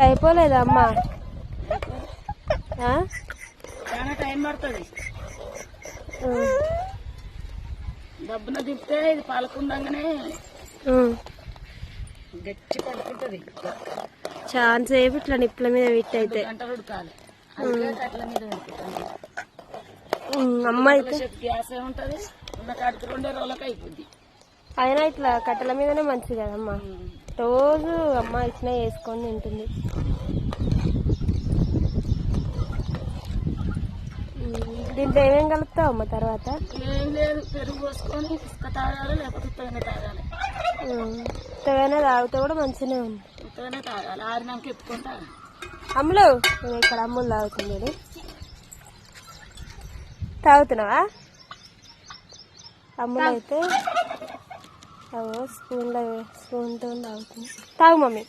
అయిపోలేదా అమ్మా? చాలా టైం పడుతుంది. డబ్బున తిప్పితే ఇది పాలకుండగానే గట్టి పడుకుంటుంది. ఛాన్స్ సేపు ఇట్లా నిప్పుల మీద పెట్టి అయితే గంటలు ఉడకాలి. అందుకే కట్ల మీద ఉడుకుతుంది. అమ్మ అయితే గ్యాస్ ఏముంటది, ఉన్న కాడికి 2 రోజులకు అయిపోద్ది. అయినా ఇట్లా కట్టెల మీదనే మంచిది కదమ్మా. రోజు అమ్మ ఇచ్చిన వేసుకొని తింటుంది. దీంట్లో ఏమేమి కలుపుతావు అమ్మ తర్వాత? ఏం లేదు, పెరుగు పోసుకొని ఇసుక తాగాలి, లేకపోతే ఉత్తగానే తాగాలి. ఉత్తగానే తాగితే కూడా మంచిగానే ఉంది. ఉత్తగానే తాగాలి, ఆరినాక ఎత్తుకొని తాగాలి. అమ్ములు ఇక్కడ అమ్ములు తాగుతుంది. తాగుతున్నావా? అమ్ములు అయితే స్పూన్తో తాగుతుంది. తాగు మమ్మీ.